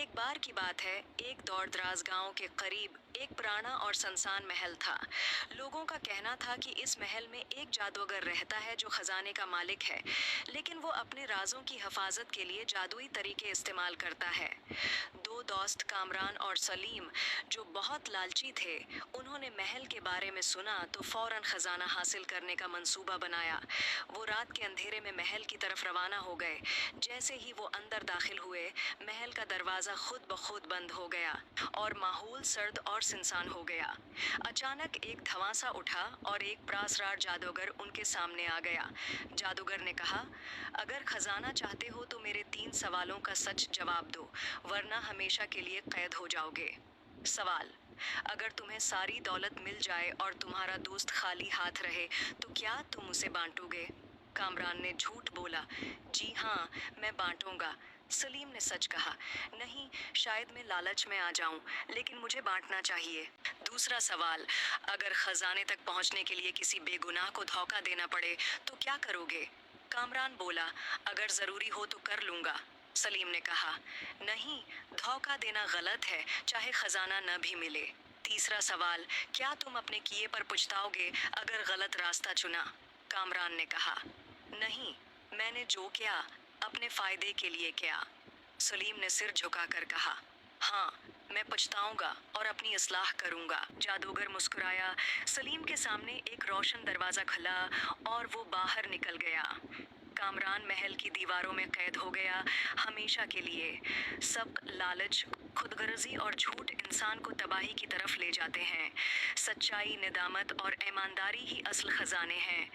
एक बार की बात है, एक दौर दराज गांव के करीब एक पुराना और सुनसान महल था। लोगों का कहना था कि इस महल में एक जादूगर रहता है जो खजाने का मालिक है, लेकिन वो अपने राजों की हिफाजत के लिए जादुई तरीके इस्तेमाल करता है। दो दोस्त कामरान और सलीम, जो बहुत लालची थे, उन्होंने महल के बारे में सुना तो फौरन खजाना हासिल करने का मंसूबा बनाया। वो रात के अंधेरे में महल की तरफ रवाना हो गए। जैसे ही वो अंदर दाखिल हुए, महल का दरवाजा खुद ब खुद बंद हो गया और माहौल सर्द और सुनसान हो गया। अचानक एक धमासा उठा और एक प्रासरार जादूगर उनके सामने आ गया। जादूगर ने कहा, अगर खजाना चाहते हो तो मेरे 3 सवालों का सच जवाब दो, वरना हमेशा के लिए कैद हो जाओगे। सवाल: अगर तुम्हें सारी दौलत मिल जाए और तुम्हारा दोस्त खाली हाथ रहे तो क्या तुम उसे बांटोगे? कामरान ने झूठ बोला, जी हाँ, मैं बांटूंगा। सलीम ने सच कहा, नहीं, शायद मैं लालच में आ जाऊं, लेकिन मुझे बांटना चाहिए। दूसरा सवाल: अगर खजाने तक पहुंचने के लिए किसी बेगुनाह को धोखा देना पड़े तो क्या करोगे? कामरान बोला, अगर जरूरी हो तो कर लूंगा। सलीम ने कहा, नहीं, धोखा देना गलत है, चाहे खजाना न भी मिले। तीसरा सवाल: क्या तुम अपने किए पर पछताओगे अगर गलत रास्ता चुना? कामरान ने कहा, नहीं, मैंने जो किया अपने फायदे के लिए किया। सलीम ने सिर झुकाकर कहा, हाँ, मैं पछताऊंगा और अपनी इस्लाह करूंगा। जादूगर मुस्कुराया। सलीम के सामने एक रोशन दरवाजा खुला और वो बाहर निकल गया। कामरान महल की दीवारों में कैद हो गया, हमेशा के लिए। सब लालच, खुदगर्जी और झूठ इंसान को तबाही की तरफ ले जाते हैं। सच्चाई, निदामत और ईमानदारी ही असल खजाने हैं।